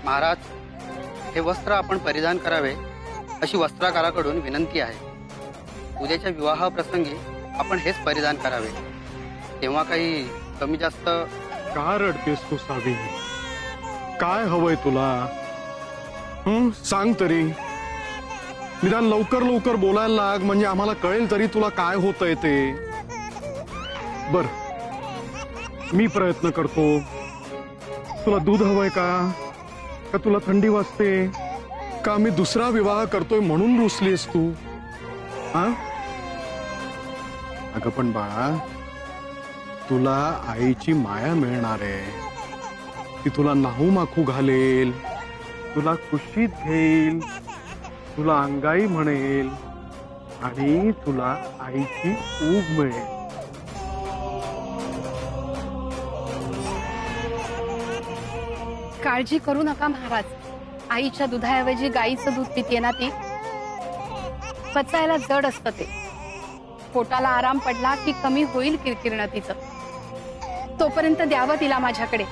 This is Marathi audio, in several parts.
महाराज, हे वस्त्र आपण परिधान करावे अशी वस्त्रकाराकडून विनंती आहे. उद्याच्या विवाह प्रसंगी आपण हेच परिधान करावे. तेव्हा काही कमी जास्त. का रडतेस तू सावी? काय हवंय तुला? सांग तरी. निदान लवकर लवकर बोलायला लाग, म्हणजे आम्हाला कळेल तरी तुला काय होतंय ते. बर, मी प्रयत्न करतो. तुला दूध हवंय का तुला थंडी वाजते का? मी दुसरा विवाह करतोय म्हणून रुसलीस तू? हा, अगं पण बाळा, तुला आईची माया मिळणार आहे. ती तुला नाहू माखू घालेल, तुला कुशीत घेईल, तुला अंगाई म्हणेल आणि तुला आईची ऊब मिळेल. काळजी करू नका महाराज. आईच्या दुधाऐवजी गाईचं दूध पिते ना ती. पचायला जड असतं ते. पोटाला आराम पडला की कमी होईल किरकिरणं तिचं. तोपर्यंत द्यावं तिला माझ्याकडे.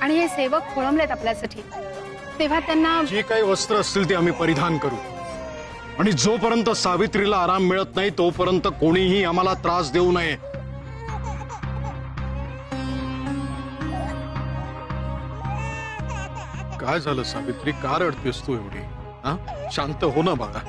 आणि हे सेवक खोळंबलेत आपल्यासाठी, तेव्हा त्यांना जे काही वस्त्र असतील ते आम्ही परिधान करू. आणि जोपर्यंत सावित्रीला आराम मिळत नाही तोपर्यंत कोणीही आम्हाला त्रास देऊ नये. काय झालं सावित्री? का रडतेस तू एवढी? हा, शांत हो ना बाळा.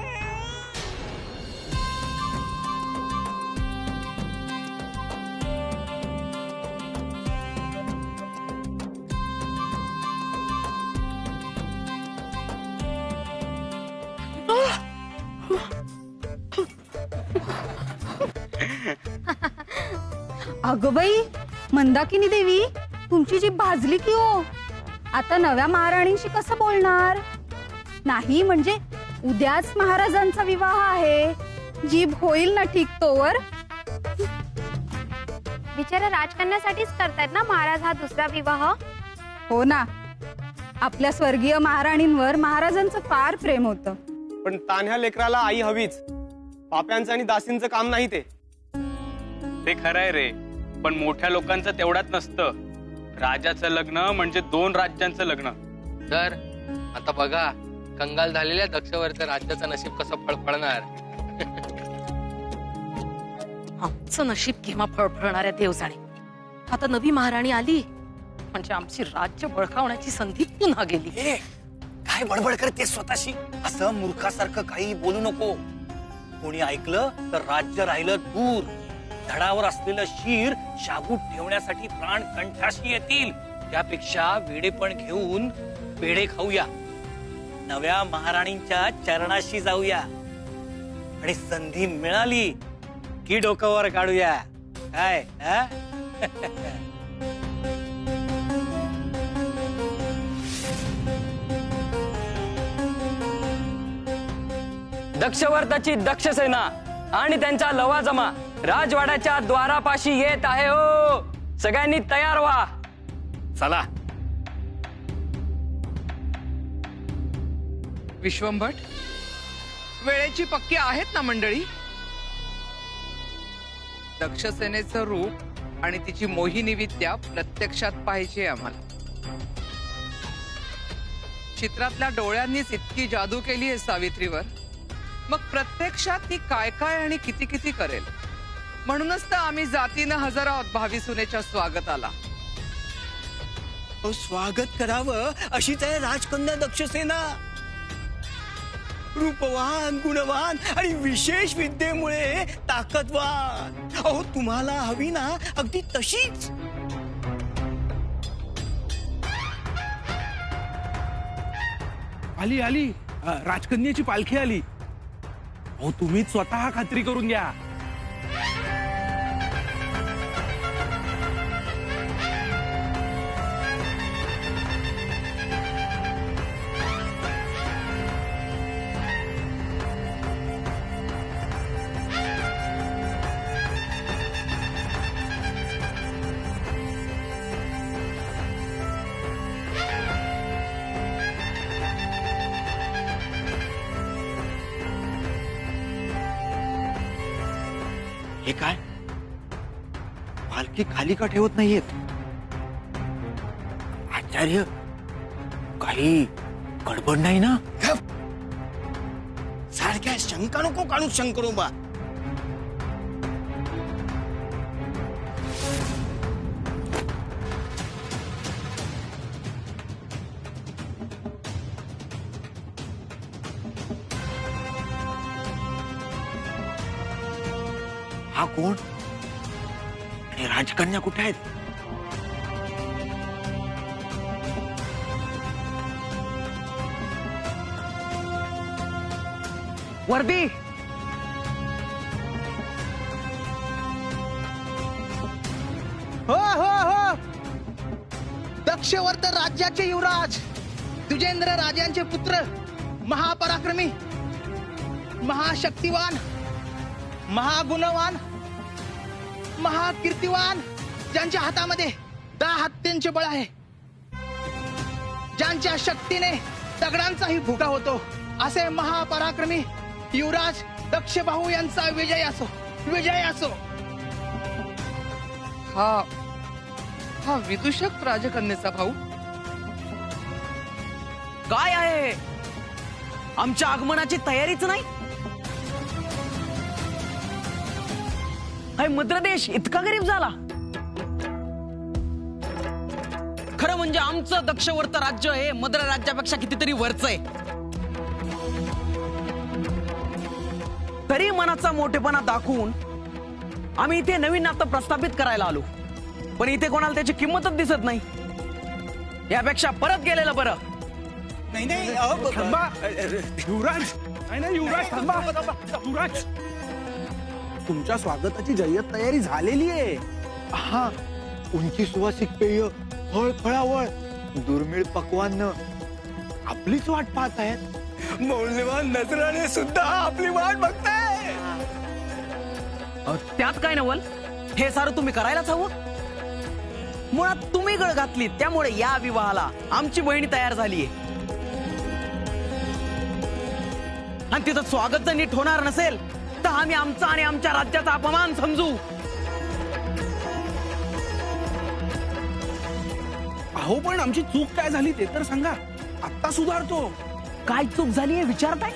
अगं बाई, मंदाकिनी देवी, तुमची जीभ भाजली की हो? आता नव्या महाराणींशी कसं बोलणार? नाही म्हणजे उद्याच महाराजांचा विवाह आहे. जीभ होईल ना ठीक तोवर? बिचारा राजकन्यासाठीच करतायत ना महाराज हा दुसरा विवाह. हो ना, आपल्या स्वर्गीय महाराणींवर महाराजांचं फार प्रेम होतं. पण तान्ह्या लेकराला आई हवीच. पाप्यांचं आणि दासींचं काम नाही ते. ते खरंय रे, पण मोठ्या लोकांचं तेवढ्यात नसतं. राजाचं लग्न म्हणजे 2 राज्यांचं लग्न. तर आता बघा, कंगाल झालेल्या दक्षवरचं राज्याचं नशीब कसं फळफळणार. आमचं नशीब केव्हा फळफळणाऱ्या देव जाणे. आता नवी महाराणी आली म्हणजे आमची राज्य बळकावण्याची संधी पुन्हा गेली. काय बडबड करते स्वतःशी? असं मूर्खासारखं काही बोलू नको. कोणी ऐकलं तर राज्य राहिलं दूर. धडावर असलेलं शीर शाबूत ठेवण्यासाठी प्राण कंठाशी येतील. त्यापेक्षा वेडेपण घेऊन पेढे खाऊया, नव्या महाराणींच्या चरणाशी जाऊया आणि संधी मिळाली की डोक्यावर काढूया. काय दक्षवर्ताची दक्षसेना आणि त्यांचा लवाजमा राजवाड्याच्या द्वारापाशी येत आहे. हो, सगळ्यांनी तयार व्हा. चला. विश्वंभट, वेळेची पक्की आहेत ना मंडळी? दक्षसेनेचं रूप आणि तिची मोहिनी विद्या प्रत्यक्षात पाहिजे आम्हाला. चित्रातल्या डोळ्यांनीच इतकी जादू केली आहे सावित्रीवर, मग प्रत्यक्षात ती काय काय आणि किती किती करेल. म्हणूनच तर आम्ही जातीनं हजर आहोत भावी सुनेच्या स्वागताला. स्वागत करावं अशीच आहे राजकन्या दक्षसेना. रूपवान, गुणवान आणि विशेष विद्येमुळे ताकदवान. अहो, तुम्हाला हवी ना अगदी तशीच. आली आली, राजकन्याची पालखी आली. अहो, तुम्हीच स्वतः खात्री करून घ्या. हे काय? पालखी खाली का ठेवत नाहीयेत? आचार्य काही गडबड नाही ना? सारख्या शंका नको काढू शंकरोबा. हा कोण आणि राजकन्या कुठे आहेत? वर्दी हो हो हो, दक्षवर्त राज्याचे युवराज दुजेंद्र राजांचे पुत्र, महापराक्रमी, महाशक्तिवान, महागुणवान, महाकीर्तिवान, ज्यांच्या हातामध्ये 10 हत्तींचे बळ आहे, ज्यांच्या शक्तीने दगडांचाही भुगा होतो, असे महापराक्रमी युवराज दक्षबाहू यांचा विजय असो, विजय असो. हा विदूषक राजकन्येचा भाऊ काय आहे? आमच्या आगमनाची तयारीच नाही. हाय मद्रदेश इतका गरीब झाला. खरं म्हणजे आमचं दक्षवर्त राज्य हे मद्र राज्यापेक्षा कितीतरी वरच आहे. तरी मनाचा मोठेपणा दाखवून आम्ही इथे नवीन नातं प्रस्थापित करायला आलो, पण इथे कोणाला त्याची किंमतच दिसत नाही. यापेक्षा परत गेलेलं बरं. नाही नाही थांबा युवराज, नाही नाही युवराज थांबा. युवराज, तुमच्या स्वागताची जय्यत तयारी झालेली आहे. हा, उंची सुवासिक पेय, फळ फळावळ, दुर्मिळ पक्वान्न आपलीच वाट पाहत आहेत. मौल्यवान नजराने सुद्धा आपली वाट बघताय. त्यात काय नवल, हे सारं तुम्ही करायलाच हवं. मुळात तुम्ही गळ घातली, त्यामुळे या विवाहाला आमची बहिणी तयार झालीये. आणि तिथं स्वागत जर नीट होणार नसेल तर आम्ही आमचा आणि आमच्या राज्याचा अपमान समजू. अहो पण आमची चूक काय झाली ते तर सांगा, आत्ता सुधारतो. काय चूक झाली आहे विचारताय?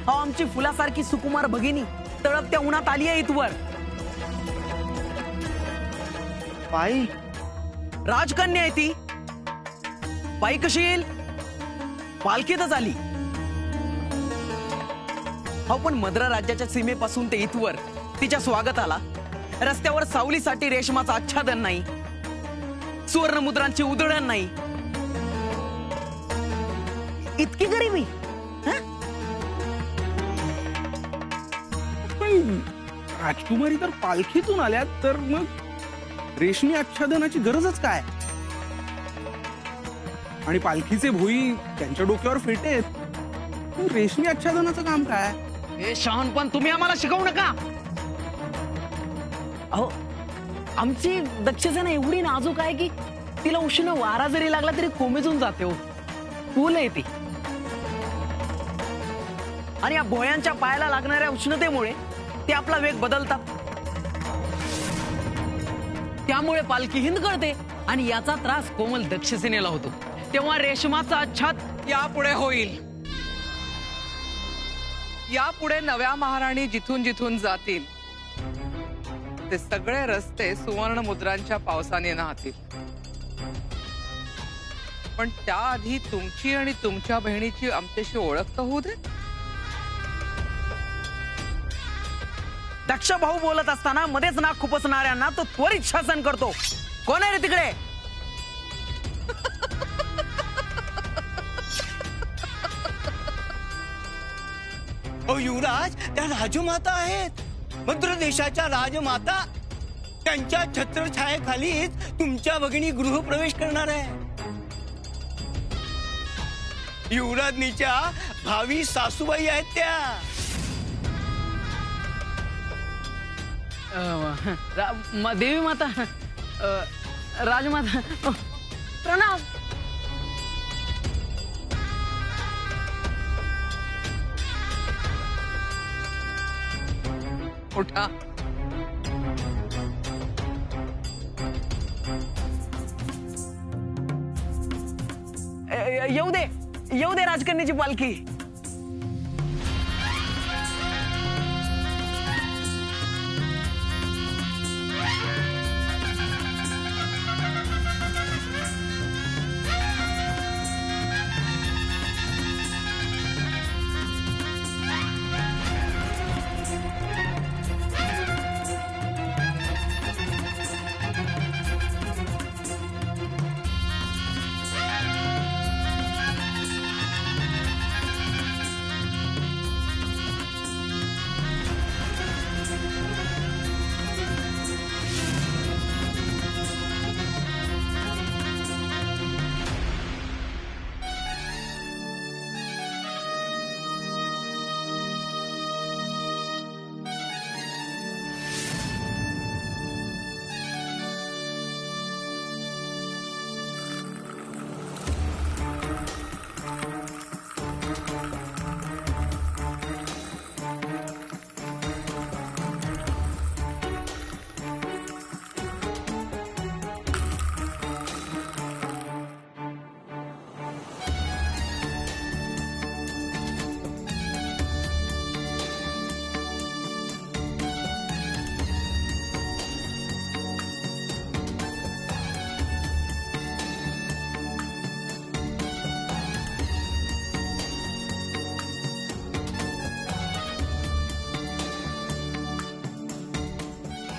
अहो, आमची फुलासारखी सुकुमार भगिनी तळपत्या उन्हात आली आहे इथवर. पायी राजकन्या आहे ती. पायी कशी येईल? पालखीतच आली. हो, पण मद्र राज्याच्या सीमेपासून ते इथवर तिच्या स्वागताला रस्त्यावर सावलीसाठी रेशमाचं आच्छादन नाही, सुवर्ण मुद्रांची उधळण नाही. इतकी गरिबी. पण राजकुमारी तर पालखीतून आल्या, तर मग रेशमी आच्छादनाची गरजच काय? आणि पालखीचे भोई त्यांच्या डोक्यावर फेटेत, रेशमी आच्छादनाचं काम काय? हे शहाणपण तुम्ही आम्हाला शिकवू नका. अहो, आमची दक्षसेना एवढी नाजूक आहे की तिला उष्ण वारा जरी लागला तरी कोमेजून जाते. हो, फुल आहे ती. आणि या भोयांच्या पायाला लागणाऱ्या उष्णतेमुळे ते आपला वेग बदलतात. त्यामुळे पालखी हिंद कळते आणि याचा त्रास कोमल दक्षसेनेला होतो. तेव्हा रेशमाचा आच्छाद यापुढे होईल. यापुढे नव्या महाराणी जिथून जिथून जातील ते सगळे रस्ते सुवर्ण मुद्रांच्या पावसाने नाहतील. पण त्याआधी तुमची आणि तुमच्या बहिणीची आमच्याशी ओळख तर होऊ दे. दक्ष भाऊ बोलत असताना मध्येच नाक खुपसणाऱ्यांना तो त्वरित शासन करतो. कोण आहे रे तिकडे? युवराज, त्या राजमाता आहेत, मद्र देशाच्या राजमाता. त्यांच्या छत्रछायेखालीच तुमच्या भगिनी गृहप्रवेश करणार आहे. युवराजनीच्या भावी सासूबाई आहेत त्या. देवी माता, राजमाता, प्रणाम. उठा. येऊ दे राजकन्याची पालखी.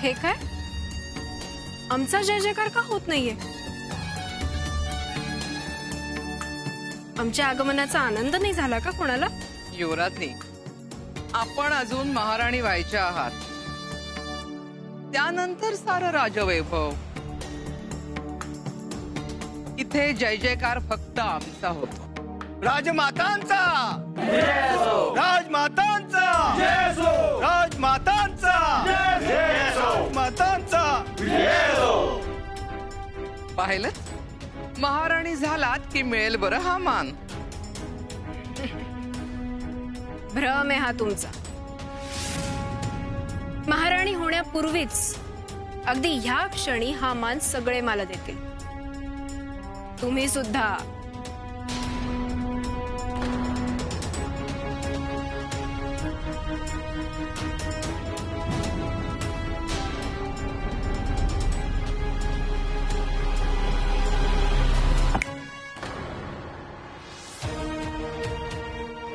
हे काय? आमचा जय जयकार का होत नाहीये? आमच्या आगमनाचा आनंद नाही झाला का कोणाला? युवराजनी, आपण अजून महाराणी व्हायच्या आहात. त्यानंतर सारं राजवैभव. इथे जय जयकार फक्त आमचा होतो. राजमातांचा राजमातांचा राजमातांचा राजमातांचा. पाहिलं, महाराणी झालात की मिळेल बरं हा मान. भ्रम आहे हा तुमचा. महाराणी होण्यापूर्वीच अगदी ह्या क्षणी हा मान सगळे मला देतील. तुम्ही सुद्धा.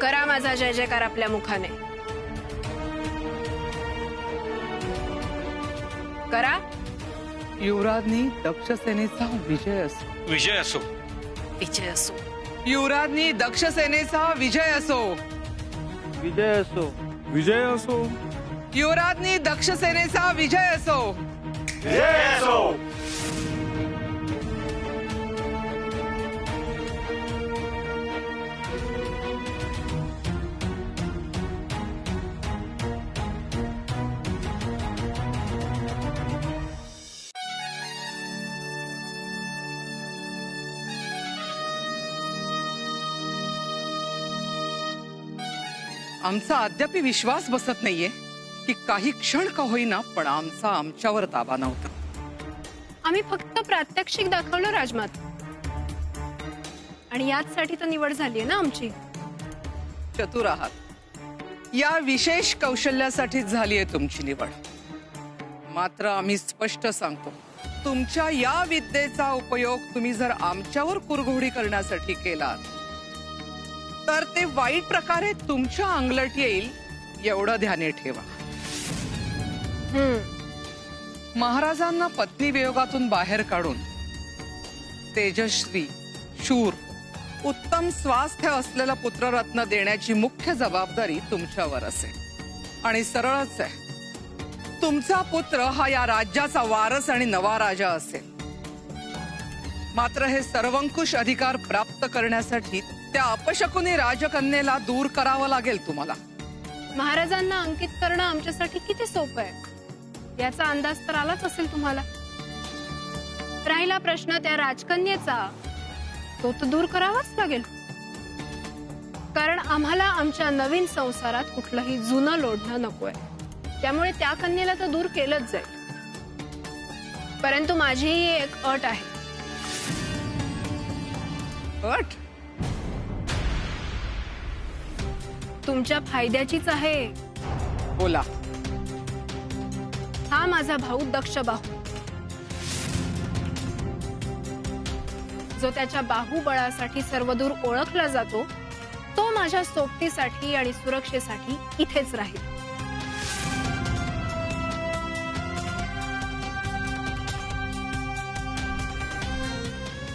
करा माझा जय जयकार आपल्या मुखाने. करा. युवराजनी दक्ष सेनेचा विजय असो. विजय असो. विजय असो. युवराजनी दक्ष सेनेचा विजय असो. विजय असो. विजय असो. युवराजनी दक्ष सेनेचा विजय असो. विजय असो. आमचा अद्याप विश्वास बसत नाहीये की काही क्षण का होईना पण आमचा आमच्यावर ताबा नव्हता. आम्ही फक्त प्रात्यक्षिक दाखवलं राजमाता. आणि याचसाठी तर निवड झाली आहे ना आमची. चतुर आहात. या विशेष कौशल्यासाठीच झाली आहे तुमची निवड. मात्र आम्ही स्पष्ट सांगतो, तुमच्या या विद्येचा उपयोग तुम्ही जर आमच्यावर कुरघोडी करण्यासाठी केलात तर ते वाईट प्रकारे तुमच्या अंगलट येईल एवढं ध्यानी ठेवा. महाराजांना पत्नी वियोगातून बाहेर काढून तेजस्वी, शूर, उत्तम स्वास्थ्य असलेला पुत्ररत्न देण्याची मुख्य जबाबदारी तुमच्यावर असेल. आणि सरळच आहे, तुमचा पुत्र हा या राज्याचा वारस आणि नवा राजा असेल. मात्र हे सर्वंकुश अधिकार प्राप्त करण्यासाठी त्या अपशकुनी राजकन्येला दूर करावं लागेल तुम्हाला. महाराजांना अंकित करणं आमच्यासाठी किती सोपं आहे याचा अंदाज तर आलाच असेल तुम्हाला. राहिला प्रश्न त्या राजकन्येचा, तो तर दूर करावाच लागेल. कारण आम्हाला आमच्या नवीन संसारात कुठलंही जुनं लोढणं नकोय. त्यामुळे त्या कन्येला तर दूर केलंच जाईल. परंतु माझीही एक अट आहे. अट? तुमच्या फायद्याचीच आहे. बोला. हा माझा भाऊ दक्ष बाहू, जो त्याच्या बाहुबळासाठी सर्वदूर ओळखला जातो, तो माझ्या सोबतीसाठी आणि सुरक्षेसाठी इथेच राहील.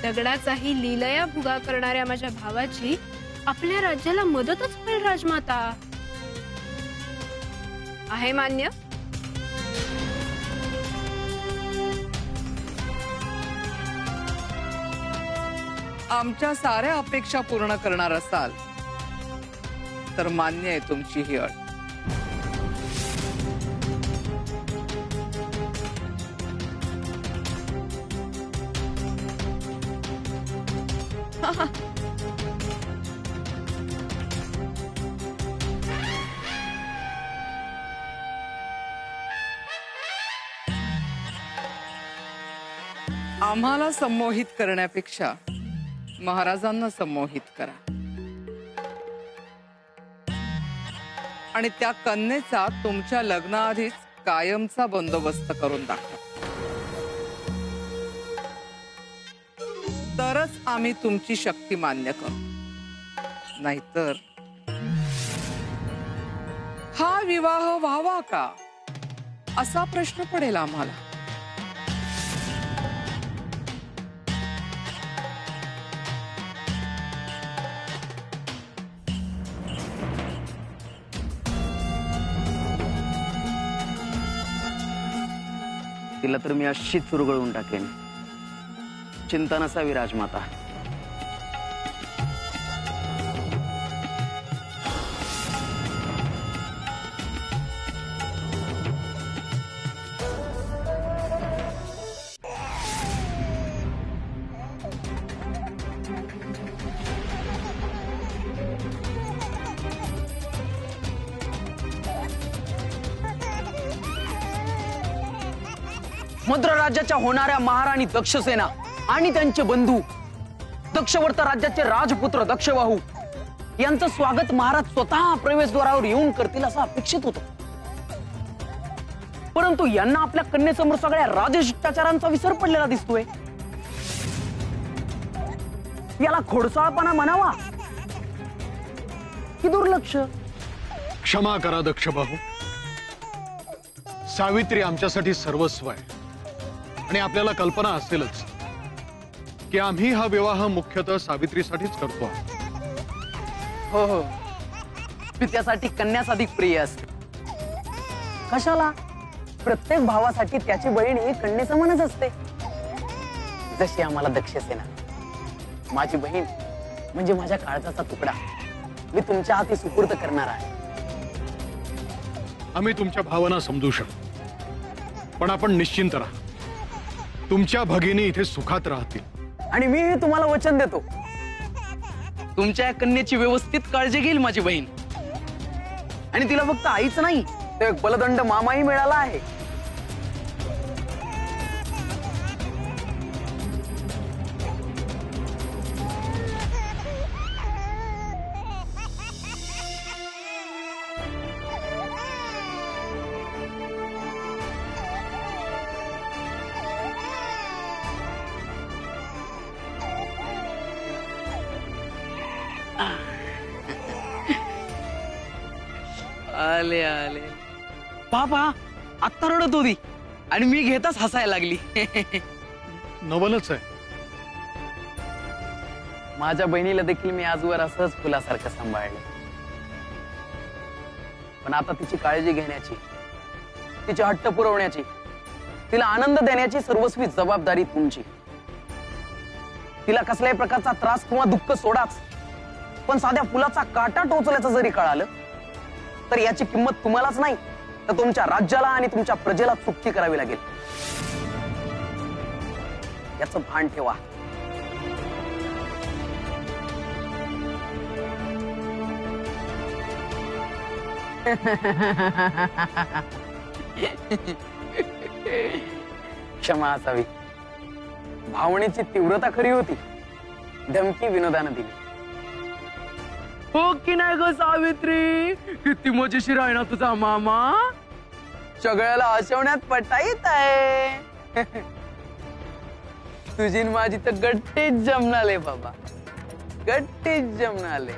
दगडाचाही लीलया भुगा करणाऱ्या माझ्या भावाची आपल्या राज्याला मदतच होईल राजमाता. आहे मान्य? आमच्या साऱ्या अपेक्षा पूर्ण करणार असाल तर मान्य आहे तुमची ही अट. आम्हाला संमोहित करण्यापेक्षा महाराजांना संमोहित करा आणि त्या कन्येचा तुमच्या लग्नाआधीच कायमचा बंदोबस्त करून दाखवा. तरच आम्ही तुमची शक्ती मान्य करू. नाहीतर हा विवाह व्हावा का असा प्रश्न पडेल आम्हाला. तिला तर मी अशीच चुरगळून टाकेन. चिंता नसावी राजमाता. मद्र राज्याच्या होणाऱ्या महाराणी दक्षसेना आणि त्यांचे बंधू दक्षवर्त राज्याचे राजपुत्र दक्षबाहू यांचं स्वागत महाराज स्वतः प्रवेशद्वारावर येऊन करतील असं अपेक्षित होतं. परंतु यांना आपल्या कन्येसमोर सगळ्या राजशिष्टाचारांचा विसर पडलेला दिसतोय. याला खोडसाळपणा म्हणावा की दुर्लक्ष? क्षमा करा दक्षबाहू. सावित्री आमच्यासाठी सर्वस्व आहे आणि आपल्याला कल्पना असेलच की आम्ही हा विवाह मुख्यतः सावित्रीसाठीच करतो. हो हो, त्यासाठी कन्यास अधिक प्रिय असते. कशाला? प्रत्येक भावासाठी त्याची बहीण ही कन्येसमानच असते. जशी आम्हाला दक्षसेना माझी बहीण म्हणजे माझ्या काळजाचा तुकडा मी तुमच्या हाती सुपूर्द करणार आहे. आम्ही तुमच्या भावना समजू शकतो, पण आपण निश्चिंत राहा. तुमच्या भगिनी इथे सुखात राहतील. आणि मी हे तुम्हाला वचन देतो, तुमच्या या कन्येची व्यवस्थित काळजी घेईल माझी बहीण. आणि तिला फक्त आईच नाही तर एक बलदंड मामाही मिळाला आहे. आले आले. बाबा आत्ता रडत होती आणि मी घेताच हसायला लागली. नवलच आहे. माझ्या बहिणीला देखील मी आजवर असंच फुलासारखं सांभाळलं. पण आता तिची काळजी घेण्याची, तिचे हट्ट पुरवण्याची, तिला आनंद देण्याची सर्वस्वी जबाबदारी तुमची. तिला कसल्याही प्रकारचा त्रास किंवा दुःख सोडाच, पण साध्या फुलाचा काटा टोचल्याचं जरी कळालं तर याची किंमत तुम्हालाच नाही तर तुमच्या राज्याला आणि तुमच्या प्रजेला चुकी करावी लागेल. याचं भान ठेवा. क्षमा असावी. भावनेची तीव्रता खरी होती, धमकी विनोदानं दिली. हो की नाही ग सावित्री? किती मजेशीर आहे ना तुझा मामा. सगळ्याला हसवण्यात पटा येत आहे. तुझी न माझी तर गट्टीच जमनाले बाबा, गट्टीच जमनाले.